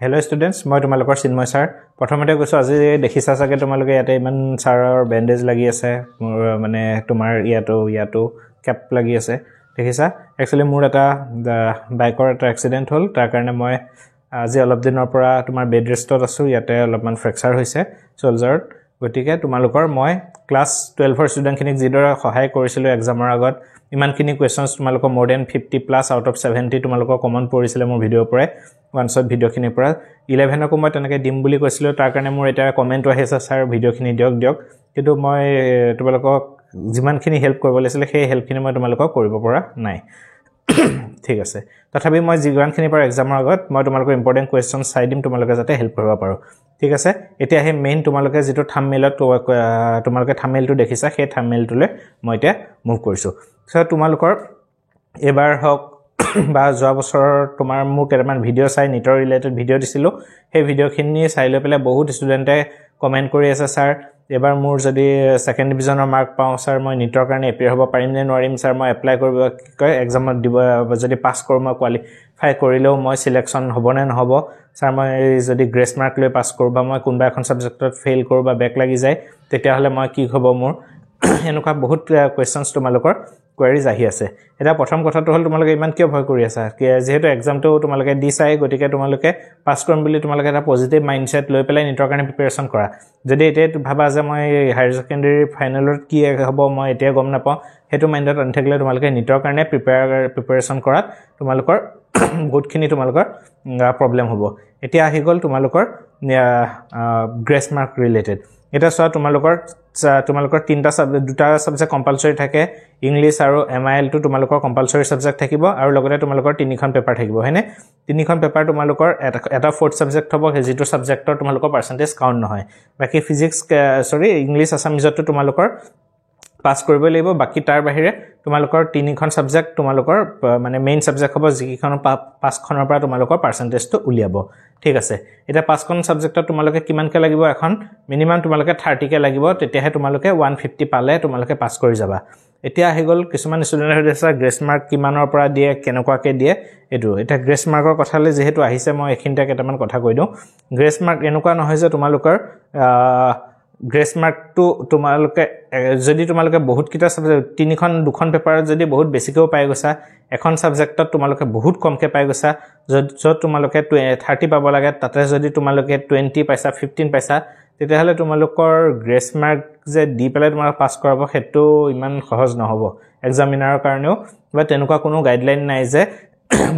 Hello students, মই তোমালোকৰ Chinmoy sir প্ৰথমতে কৈছো আজি দেখিছা চাগে তোমালোকে ইয়াতে ইমান ছাৰৰ বেন্ডেজ লাগি আছে মানে তোমাৰ ইয়াতো কেপ লাগি আছে দেখিছা একচুয়ালি মোৰ এটা বাইকৰ এটা এক্সিডেন্ট হ'ল তাৰ কাৰণে মই আজি অলপ দিনৰ পৰা তোমাৰ বেড ৰেষ্টত আছো ইয়াতে অলপমান ফ্ৰেকচাৰ হৈছে শোল্ডাৰত গতিকে তোমালোকৰ মই ক্লাস 12 ৰ ষ্টুডেন্টখিনিক যিদৰে সহায় কৰিছিলো এক্সামৰ আগত ইমানখিনি কোৱেশ্চনছ তোমালোকৰ more than 50 plus out of 70 তোমালোকৰ কমন পৰিছিলে মোৰ ভিডিওৰ পৰা ওয়ান শট ভিডিওখিনিৰ পৰা 11 কো মই তেনেকৈ দিম বুলি কৈছিলো তাৰ কাৰণে মোৰ এটা কমেন্ট আহিছে স্যাৰ ভিডিওখিনি দিয়ক কিন্তু মই তোমালোকক যিমানখিনি হেল্প কৰিব লাগিছিল সেই হেল্পখিনি মই তোমালোকক কৰিব পৰা নাই ঠিক আছে তথাপি মই যিমানখিনি পৰা এক্সামৰ আগত মই তোমালোকৰ ইম্পৰ্টেন্ট কোৱেশ্চন চাই দিম তোমালোকে যাতে হেল্প কৰিব পাৰো ঠিক আছে এতিয়া হে মেইন তোমালোকে যেটো থাম্বনেইলত তোমালোকে থাম্বনেইলটো দেখিছা সেই থাম্বনেইলটোলে মই এতিয়া মুভ কৰিছো সো তোমালোকৰ এবাৰ হক বা যোৱা বছৰ তোমাৰ মোৰ কেইটামান ভিডিও চাই নিটৰ ৰিলেটেড ভিডিও দিছিলো সেই ভিডিওখিনি চাই লৈ পেলাই বহুত ষ্টুডেন্টে কমেন্ট কৰি আছে স্যাৰ এবাৰ মোৰ যদি সেকেন্ড ডিভিজনৰ মাৰ্ক পাওঁ স্যাৰ মই নিটৰ কাৰণে এপিয়াৰ হ'ব পাৰিম নে নোৱাৰিম স্যাৰ মই এপ্লাই কৰিব কয় এক্সামত দিব যদি পাস কৰো মই কোৱালিফাই কৰিলেও মই সিলেকশন হ'ব নে নহব স্যাৰ মই যদি গ্ৰেস মাৰ্ক লৈ পাস কৰো বা মই কোনবা এখন সাবজেক্টত ফেইল কৰো বা ব্যাক লাগি যায় তেতিয়া হলে মই কি হ'ব মোৰ এনেকুৱা বহুত কোৱেশ্চনছ তোমালোকৰ কোৱেৰিজ আহি আছে এটা প্ৰথম কথাটো হল তোমালোকে ইমান কিয় ভয় কৰি আছা যেহেতু এক্সামটো তোমালোকে দি চাই গতিকে তোমালোকে পাস কৰিম বুলি তোমালোকে এটা পজিটিভ মাইন্ডসেট লৈ পেলাই নিটৰ কাৰণে প্ৰিপাৰেচন কৰা যদি এতিয়া ভাবা যে মই হায়াৰ সেকেন্ডাৰী ফাইনেলত কি হ'ব মই এতিয়া গম নাপাওঁ হেতু মাইন্ডত আনথাকিলে তোমালোকে নিটৰ কাৰণে প্ৰিপাৰেচন কৰাত তোমালোকৰ বহুতখিনি তোমালোকৰ প্ৰবলেম হ'ব এতিয়া আহি গল তোমালোকৰ গ্ৰেস মাৰ্ক ৰিলেটেড এটা সব তোমালোকৰ তিনটা দুটা সাবজেক্ট কম্পালসৰি থাকে ইংলিশ আৰু এমআইএল টো তোমালোকৰ কম্পালসৰি সাবজেক্ট থাকিব আৰু লগতে তোমালোকৰ তিনিখন পেপাৰ থাকিব হেনে তিনিখন পেপাৰ তোমালোকৰ এটা ফৰ্থ সাবজেক্ট হ'ব হেজিটো সাবজেক্টৰ তোমালোকৰ পাৰ্সেন্টেজ কাউন্ট নহয় বাকি ফিজিক্স ইংলিশ আসামিজটো তোমালোকৰ পাস কৰিব লাগিব বাকি তাৰ বাহিৰে তোমালোকৰ তিনিখন সাবজেক্ট তোমালোকৰ মানে মেইন সাবজেক্ট হ'ব যিখন পাঁচখনৰ পৰা তোমালোকৰ পাৰ্সেন্টেজটো উলিয়াব ঠিক আছে এটা পাঁচখন সাবজেক্টত তোমালোকে কিমানকে লাগিব এখন মিনিমাম তোমালোকে 30 কে লাগিব তেতিয়াহে তোমালোকে 150 পালে তোমালোকে পাস কৰি যাবা এতিয়া আহি গল কিছুমান ষ্টুডেন্টৰ হৈছে গ্ৰেস মাৰ্ক কিমানৰ পৰা দিয়ে কেনেকুৱাকে দিয়ে এটো এটা গ্ৰেস মাৰ্কৰ কথালে যেহেতু আহিছে মই এখিনটা কেইটামান কথা কৈ দিও গ্ৰেস মাৰ্ক এনেকুৱা নহয় যে তোমালোকৰ গ্ৰেস মাৰ্কটো তোমালোকে যদি তোমালোকে বহুত কিটা সাবজেক্ট তিনিখন দুখন পেপাৰত যদি বহুত বেছিকৈ পাই গৈছা এখন সাবজেক্টত তোমালোকে বহুত কমকে পাই গৈছা যত তোমালোকে 30 পাব লাগে তাতে যদি তোমালোকে 20 পাইছা 15 পাইছা তেতিয়াহলে তোমালোকৰ গ্ৰেস মাৰ্ক যে দি পেলাই তোমালোক পাস কৰাব হেতু ইমান সহজ নহব এক্সামিনাৰৰ কাৰণেও বা তেনেকুৱা কোনো গাইডলাইন নাই যে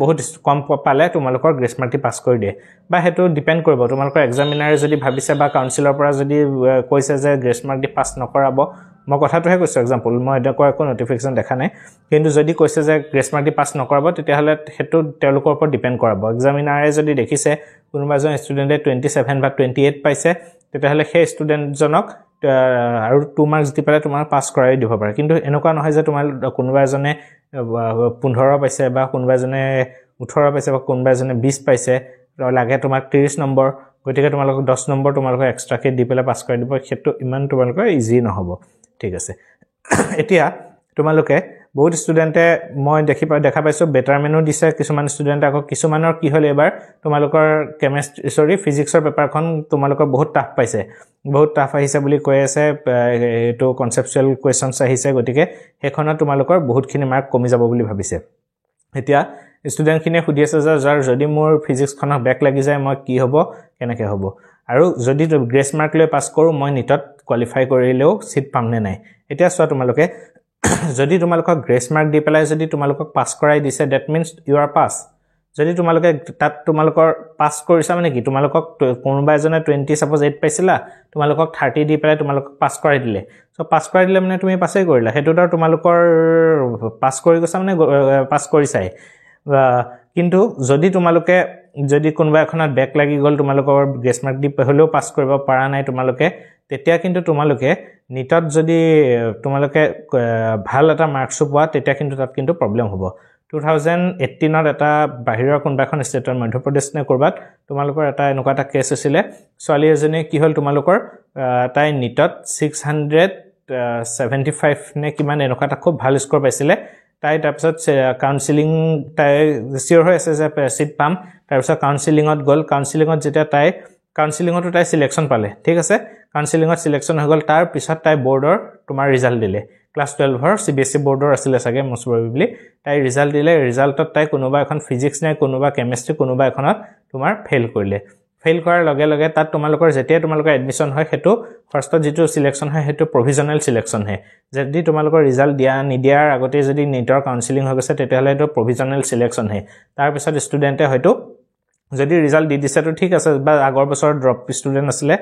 বহুত কম পালে তোমালোকৰ গ্ৰেস মাৰ্কটি পাস কৰি দিয়ে বা হেতু ডিপেন্ড কৰিব তোমালোকৰ এক্সামিনাৰে যদি ভাবিছে বা কাউন্সিলৰ পৰা যদি কৈছে যে গ্ৰেস মাৰ্ক দি পাস নকৰাব মই কথাটোহে কৈছো এক্সাম্পল মই এটা কয় কোনো নটিফিকেশন দেখা নাই কিন্তু যদি কৈছে যে গ্ৰেস মাৰ্ক দি পাস নকৰাব তেতিয়াহলে হেতু তেওঁলোকৰ ওপৰত ডিপেন্ড কৰাব এক্সামিনাৰে যদি দেখিছে কোনোবা এজন ষ্টুডেন্টে 27 বা 28 পাইছে তেতিয়াহলে সেই ষ্টুডেন্টজনক আৰু 2 মাৰ্কস দি পেলাই তোমাৰ পাস কৰাই দিব পাৰে কিন্তু এনেকুৱা নহয় যে তোমাৰ কোনোবা এজনে 15 পাইছে বা কোনোবা এজনে 18 পাইছে বা কোনোবা এজনে 20 পাইছে লাগে তোমাক 30 নম্বৰ গতিকে তোমালোক 10 নম্বৰ তোমালোক এক্সট্ৰাকে দি পেলাই পাস কৰাই দিব হেতু ইমান তোমালোক ইজি নহব ঠিক আছে এতিয়া তোমালোকে বহুত ষ্টুডেন্টে মই দেখা পাইছো বেটাৰমেনো দিছে কিছুমান ষ্টুডেন্ট আকৌ কিছুমানৰ কি হল এবাৰ তোমালোকৰ কেমিষ্ট্ৰি ফিজিক্সৰ পেপাৰখন তোমালোকৰ বহুত টাফ পাইছে বহুত টাফ আহিছে বুলি কৈ আছে এটো কনসেপচুৱেল কোৱেশ্চনছ আহিছে গতিকে হেখনত তোমালোকৰ বহুতখিনি মাৰ্ক কমি যাব বুলি ভাবিছে এতিয়া ষ্টুডেন্টখিনে সুধি আছে যে যাৰ যদি মোৰ ফিজিক্সখনত ব্যাক লাগি যায় মই কি হ'ব কেনেকৈ হ'ব আৰু যদি গ্ৰেস মাৰ্ক লৈ পাস কৰো মই নিটত কোৱালিফাই কৰিলেও সিট পাম নে নাই এতিয়া চোৱা তোমালোকে যদি তোমালোকক গ্ৰেস মাৰ্ক দি পেলাই যদি তোমালোকক পাস কৰাই দিছে that means you are pass যদি তোমালোকে তাত তোমালোকৰ পাস কৰিছা মানে কি তোমালোকক কোনোবা এজনে 20 সাপোজ 8 পাইছিলা তোমালোকক 30 দি পেলাই তোমালোকক পাস কৰাই দিলে সো পাস কৰাই দিলে মানে তুমি পাসে কৰিলা হেতুদাৰ তোমালোকৰ পাস কৰি গৈছা মানে পাস কৰিছাই কিন্তু যদি তোমালোকে যদি কোনোবা এখনত ব্যাক লাগি গল তোমালোকৰ গ্ৰেস মাৰ্ক দি হলেও পাস কৰিব পাৰা নাই তোমালোকে তেতিয়া কিন্তু তোমালোকে নিটত যদি তোমালোকে ভাল এটা মাৰ্কস পোৱা তেতিয়া কিন্তু তাত কিন্তু প্ৰবলেম হ'ব 2018ত এটা বাহিৰৰ কোনবাখন ষ্টেটৰ মধ্যপ্ৰদেশ নে কৰবাত তোমালোকৰ এটা এনেকুৱা এটা কেছ আছিল ছোৱালী এজনী কি হল তোমালোকৰ তাই নিটত 675 নে কিমান এনেকুৱা এটা খুব ভাল স্কোৰ পাইছিলে তাই তাৰপিছত কাউন্সেলিং তাই চিয়ৰ হৈ আছে যে চিট পাম তাৰপিছত কাউন্সেলিঙত গ'ল কাউন্সেলিঙত যেতিয়া তাই কাউন্সেলিঙতো তাই সিলেকশ্যন পালে ঠিক আছে কাউন্সেলিঙত সিলেকশ্যন হৈ গ'ল তাৰ পিছত তাই বৰ্ডৰ তোমাৰ ৰিজাল্ট দিলে ক্লাছ 12ৰ CBSE বৰ্ডৰ আছিলে চাগে most probably তাই ৰিজাল্ট দিলে ৰিজাল্টত তাই কোনোবা এখন ফিজিক্স নাই কোনোবা কেমিষ্ট্ৰি কোনোবা এখনত তোমাৰ ফেইল কৰিলে ফেইল কৰাৰ লগে লগে তাত তোমালোকৰ যেতিয়া তোমালোকৰ এডমিশন হয় হেতু ফাৰ্ষ্টত যেটো সিলেকশ্যন হয় হেতু প্ৰভিজনাল সিলেকশ্যন হয় যদি তোমালোকৰ ৰিজাল্ট দিয়া নিদিয়াৰ আগতে যদি নিটৰ কাউন্সেলিং হৈ গৈছে তেতিয়াহলে এটো প্ৰভিজনাল সিলেকশ্যন হয় তাৰ পিছত ষ্টুডেন্টে হয়তো যদি ৰিজাল্ট দি দিছে তো ঠিক আছে বা আগৰ বছৰ ড্ৰপ ষ্টুডেন্ট আছিলে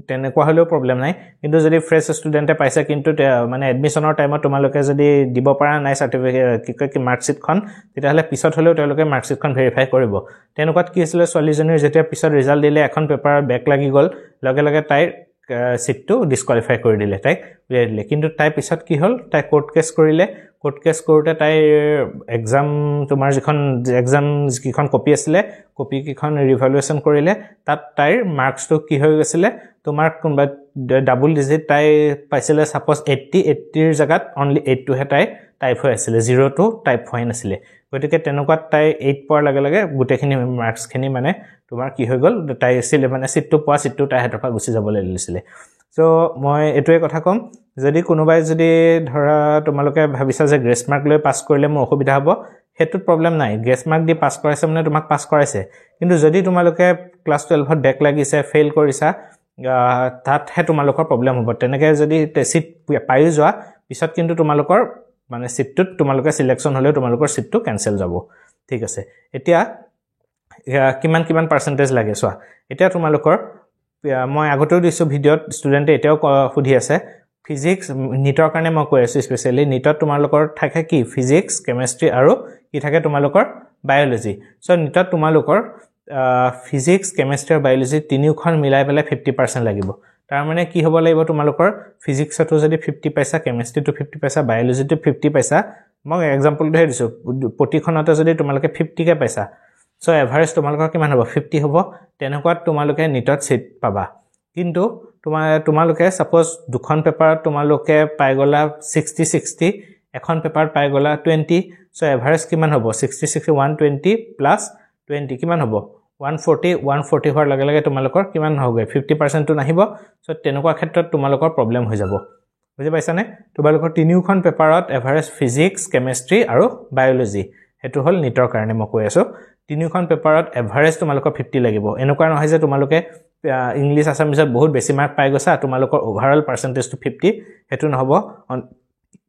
তেনেকুৱা হলেও প্ৰবলেম নাই কিন্তু যদি ফ্ৰেছ ষ্টুডেন্টে পাইছে কিন্তু মানে এডমিশনৰ টাইমত তোমালোকে যদি দিব পৰা নাই সাৰ্টিফিকেট কি মাৰ্কশিটখন তেতিয়াহলে পিছত হলেও তেওঁলোকে মাৰ্কশিটখন ভেৰিফাই কৰিব তেনেকুৱাত কি আছিল ছোৱালীজনীৰ যেতিয়া পিছত ৰিজাল্ট দিলে এখন পেপাৰ বেক লাগি গ'ল লগে লগে তাইৰ সিটটো ডিসকোৱালিফাই কৰি দিলে তাইক উলিয়াই দিলে কিন্তু তাই পিছত কি হ'ল তাই কোৰ্ট কেছ কৰিলে কোৰ্ট কেছ কৰোতে তাইৰ এক্সাম তোমাৰ যিখন এক্সাম কিখন কপি আছিলে কপি কিখন ৰিভ্যালুয়েশন কৰিলে তাত তাইৰ মাৰ্কসটো কি হৈ গৈছিল তোমাৰ কোনবা ডাবল ডিজিট তাই পাইছিলে সাপোজ 80 ৰ জাগাত অনলি 8 টো হে তাই টাইপ হৈ আছিল 0 টো টাইপ হৈ নাছিলে গতিকে তেনেকুৱাত তাই 8 পোৱাৰ লগে লগে গুটেখিনি মাৰ্কস খিনি মানে তোমাৰ কি হৈ গ'ল তাই আছিল মানে সিটটো পোৱা সিটটো তাই হেতৰ পৰা গুছি যাবলৈ লৈছিলে সো মই এটোৱে কথা কম যদি কোনোবাই যদি ধৰা তোমালোকে ভাবিছা যে গ্ৰেস মাৰ্ক লৈ পাস কৰিলে মোৰ অসুবিধা হ'ব হেতুত প্ৰবলেম নাই গ্ৰেস মাৰ্ক দি পাস কৰাইছে মানে তোমাক পাস কৰাইছে কিন্তু যদি তোমালোকে ক্লাস 12ত বেক লাগিছে ফেইল কৰিছা তাত হে তোমালোকৰ প্ৰবলেম হ'ব তেনেকে যদি সিট পাই যোৱা পিছত কিন্তু তোমালোকৰ মানে সিটটোত তোমালোকে সিলেকশ্যন হলে তোমালোকৰ সিটটো ক্যান্সেল যাব ঠিক আছে এতিয়া কিমান পাৰ্সেন্টেজ লাগে সোৱা এতিয়া তোমালোকৰ মই আগতেও দিছো ভিডিওত ষ্টুডেন্টে এটাও খুধি আছে ফিজিক্স নিটৰ কাৰণে মই কৈ আছো স্পেশালি নিটত তোমালোকৰ থাকে কি ফিজিক্স কেমিষ্ট্ৰি আৰু কি থাকে তোমালোকৰ বায়োলজি সো নিটত তোমালোকৰ ফিজিক্স কেমিষ্ট্ৰি আৰু বায়োলজি তিনিখন মিলাই পেলাই 50% লাগিব তাৰ মানে কি হ'ব লাগিব তোমালোকৰ ফিজিক্সটো যদি 50 পাইছা কেমিষ্ট্ৰিটো 50 পাইছা বায়োলজিটো 50 পাইছা মই এক্সাম্পল ধৰি দিছো প্ৰতিখনতে যদি তোমালোকে 50 কে পাইছা সো এভাৰেজ তোমালোকৰ কিমান হ'ব 50 হ'ব তেনেকুৱাত তোমালোকে নিটত সিট পাবা কিন্তু তোমালোকে সাপোজ দুখন পেপাৰত তোমালোকে পাই গলা 60 এখন পেপাৰ পাই গলা 20 সো এভাৰেজ কিমান হ'ব 60 120 প্লাস 20 কিমান হ'ব 140 হোৱাৰ লগে লগে তোমালোকৰ কিমান হবে 50% টো নাহিব সো তেনেকুৱা ক্ষেত্ৰত তোমালোকৰ প্ৰবলেম হৈ যাব বুজি পাইছানে তোমালোকৰ তিনিখন পেপাৰত এভাৰেজ ফিজিক্স কেমিষ্ট্ৰি আৰু বায়োলজি হেতু হল নিটৰ কাৰণে মই কৈ আছো তিনিখন পেপাৰত এভাৰেজ তোমালোকৰ 50 লাগিব এনেকুৱা নহয় যে তোমালোকে ইংলিশ আসামিছত বহুত বেছি মাৰ্ক পাই গৈছা তোমালোকৰ ওভাৰঅল পাৰ্সেন্টেজ টো 50 হেতু নহব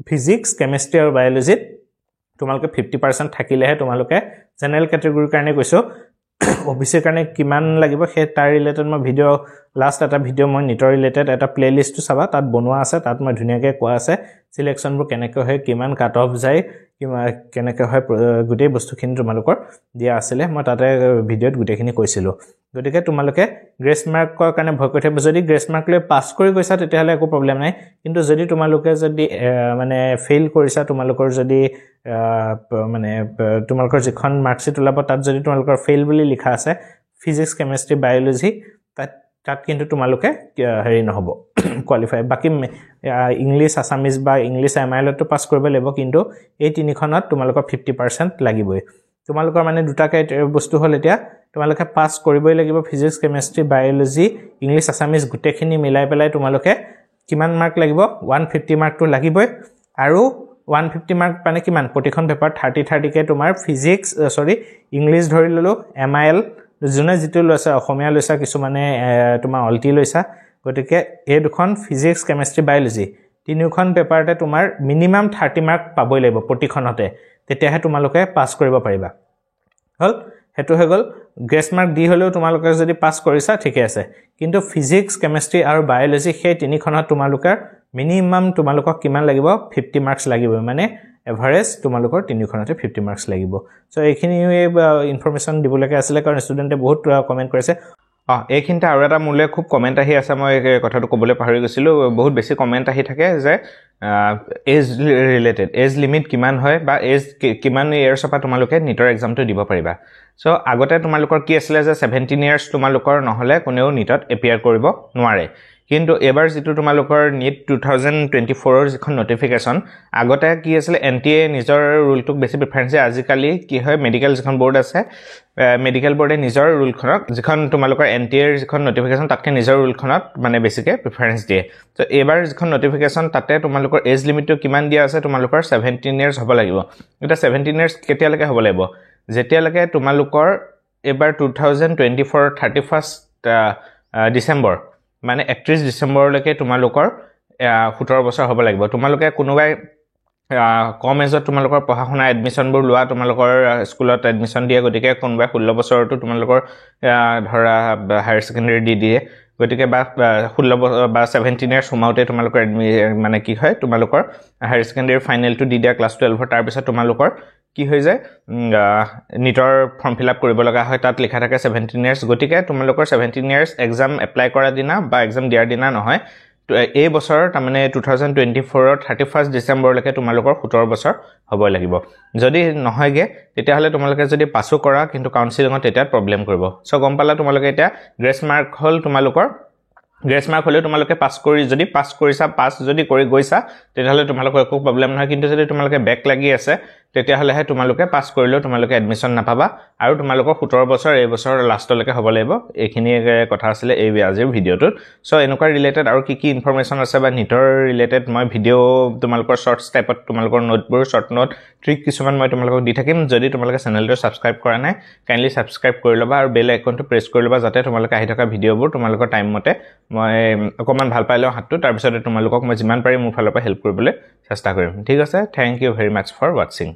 ফিজিক্স কেমিষ্ট্ৰি আৰু বায়োলজিত তোমালোকে 50% থাকিলেহে তোমালোকে জেনাৰেল ক্যাটেগৰীৰ কাৰণে কৈছো অবিচিৰ কাৰণে কিমান লাগিব হে তাৰ ৰিলেটেড মই ভিডিও লাষ্ট এটা ভিডিও মই নিটৰ ৰিলেটেড এটা প্লেলিষ্ট চাবা তাত বনোৱা আছে তাত মই ধুনিয়াকৈ কোৱা আছে সিলেকশ্যনবোৰ কেনেকৈ হয় কিমান কাট অফ যায় কেনেকৈ হয় গুটেই বস্তুখিনি তোমালোকৰ দিয়া আছিল মই তাতে ভিডিওত গুটেখিনি কৈছিলো গতিকে তোমালোকে গ্ৰেস মাৰ্কৰ কাৰণে ভয় কৰি থাকিব যদি গ্ৰেস মাৰ্ক লৈ পাস কৰি গৈছা তেতিয়াহলে একো প্ৰবলেম নাই কিন্তু যদি তোমালোকে যদি মানে ফেইল কৰিছা তোমালোকৰ যদি মানে তোমালোকৰ যিখন মাৰ্কশিট ওলাব তাত যদি তোমালোকৰ ফেইল বুলি লিখা আছে ফিজিক্স কেমিষ্ট্ৰি বায়োলজি তাত কিন্তু তোমালোকে হেৰি নহব কোৱালিফাই বাকি ইংলিশ আসামিজ বা ইংলিশ এমআইলটো পাস কৰিব লাগিব কিন্তু এই তিনিখনত তোমালোকৰ 50% লাগিবই তোমালোকৰ মানে দুটাকে বস্তু হল এতিয়া তোমালোকে পাস কৰিবই লাগিব physics chemistry biology English Assamese গুটেখিনি মিলাই পেলাই তোমালোকে কিমান মাৰ্ক লাগিব 150 মাৰ্কটো লাগিবই আৰু 150 মাৰ্ক মানে কিমান প্ৰতিখন পেপাৰ 30 কে তোমাৰ ফিজিক্স ইংলিশ ধৰি ললো এমআইএল জুনে যেটো লৈছা অসমীয়া লৈছা কিছু মানে তোমাৰ অলটি লৈছা গতিকে এই দুখন ফিজিক্স কেমিষ্ট্ৰি বায়োলজি তিনিখন পেপাৰতে তোমাৰ মিনিমাম 30 মাৰ্ক পাবই লাগিব প্ৰতিখনতে তেতিয়াহে তোমালোকে পাস কৰিব পাৰিবা হল হেতু হৈ গল গ্ৰেস মাৰ্ক দি হলেও তোমালোকে যদি পাস কৰিছা ঠিকে আছে কিন্তু ফিজিক্স কেমিষ্ট্ৰি আৰু বায়োলজি সেই তিনিখনত তোমালোকৰ মিনিমাম তোমালোকক কিমান লাগিব 50 মাৰ্কস লাগিব মানে এভাৰেজ তোমালোকৰ তিনিখনতে 50 মাৰ্কস লাগিব সো এইখিনি ইনফৰমেশন দিবলৈকে আছিল কাৰণ ষ্টুডেন্টে বহুত কমেন্ট কৰিছে এইখিনতে আৰু এটা মূল্য খুব কমেন্ট আহি আছে মই কথাটো ক'বলৈ পাহৰি গৈছিলো বহুত বেছি কমেন্ট আহি থাকে যে এজ ৰিলেটেড এজ লিমিট কিমান হয় বা এজ কিমান ইয়াৰ্ছৰ পৰা তোমালোকে নিটৰ এক্সামটো দিব পাৰিবা চ' আগতে তোমালোকৰ কি আছিলে যে 17 ইয়াৰ্ছ তোমালোকৰ নহ'লে কোনেও নিটত এপিয়াৰ কৰিব নোৱাৰে কিন্তু এবাৰ যেটো তোমালোকৰ নিট 2024 ৰ যিখন নটিফিকেশন আগতে কি আছিল এনটিএ নিজৰ ৰুলটোক বেছি প্ৰিফাৰেন্স দিয়ে আজিকালি কি হয় মেডিকেল যিখন বোৰ্ড আছে মেডিকেল বোৰ্ডে নিজৰ ৰুলখনক যিখন তোমালোকৰ এনটিএ ৰ যিখন নটিফিকেশন তাতকে নিজৰ ৰুলখনত মানে বেছিকে প্ৰিফাৰেন্স দিয়ে তো এবাৰ যিখন নটিফিকেশন তাতে তোমালোকৰ এজ লিমিটটো কিমান দিয়া আছে তোমালোকৰ 17 ইয়াৰ্ছ হ'ব লাগিব এটা 17 ইয়াৰ্ছ কেতিয়ালৈকে হ'ব লাগিব যেতিয়ালৈকে তোমালোকৰ এবাৰ 2024 31 ডিসেম্বৰ মানে 31 ডিসেম্বৰলৈকে তোমালোকৰ 17 বছৰ হ'ব লাগিব তোমালোকে কোনোবাই কম এজত তোমালোকৰ পঢ়া শুনা এডমিশনবোৰ লোৱা তোমালোকৰ স্কুলত এডমিশন দিয়ে গতিকে কোনোবাই 16 বছৰটো তোমালোকৰ ধৰা হায়াৰ সেকেন্ডাৰী দি দিয়ে গতিকে বা 16 বা 17 ইয়াৰ সমাউতে তোমালোকৰ মানে কি হয় তোমালোকৰ হায়াৰ সেকেন্ডাৰী ফাইনেলটো দি দিয়া ক্লাস 12 তাৰ পিছত তোমালোকৰ কি হৈ যায় নিটৰ ফৰ্ম ফিল আপ কৰিব লগা হয় তাত লিখা থাকে 17 ইয়াৰ্ছ গতিকে তোমালোকৰ 17 ইয়াৰ্ছ এক্সাম এপ্লাই কৰা দিনা বা এক্সাম দিয়াৰ দিনা নহয় এই বছৰ তাৰমানে 2024 ৰ 31 ডিসেম্বৰলৈকে তোমালোকৰ 17 বছৰ হ'ব লাগিব যদি নহয়গে তেতিয়া হলে তোমালোকে যদি পাছো কৰা কিন্তু কাউন্সিলিঙত তেতিয়া প্ৰবলেম কৰিব সো গম পালা তোমালোকে এতিয়া গ্ৰেস মাৰ্ক হল তোমালোকৰ গ্ৰেস মাৰ্ক হলে তোমালোকে পাস কৰি যদি পাস কৰিছা পাস যদি কৰি গৈছা তেতিয়া হলে তোমালোকৰ একো প্ৰবলেম নহয় কিন্তু যদি তোমালোকে ব্যাক লাগি আছে তেতিয়া হলে হে তোমালোকে পাস কৰিলেও তোমালোকে এডমিশন নাপাবা আৰু তোমালোকৰ 17 বছৰ এই বছৰ লাষ্টলৈকে হ'ব লাগিব এইখিনি কথা আছিল এই আজিৰ ভিডিওটোত সো এনেকুৱা ৰিলেটেড আৰু কি ইনফৰমেশন আছে বা নিটৰ ৰিলেটেড মই ভিডিও তোমালোকৰ শৰ্টস টাইপত তোমালোকৰ নোটবোৰ শৰ্ট নোট ট্ৰিক কিছুমান মই তোমালোকক দি থাকিম যদি তোমালোকে চেনেলটো সাবস্ক্ৰাইব কৰা নাই কাইন্ডলি সাবস্ক্ৰাইব কৰি লবা আৰু বেল আইকনটো প্ৰেছ কৰি লবা যাতে তোমালোকে আহি থকা ভিডিওবোৰ তোমালোকৰ টাইম মতে মই অকমান ভাল পাইলেও হাতটো তাৰ পিছত তোমালোকক মই যিমান পাৰি মোৰ ফালৰ পৰা হেল্প কৰিবলৈ চেষ্টা কৰিম ঠিক আছে thank you very much for watching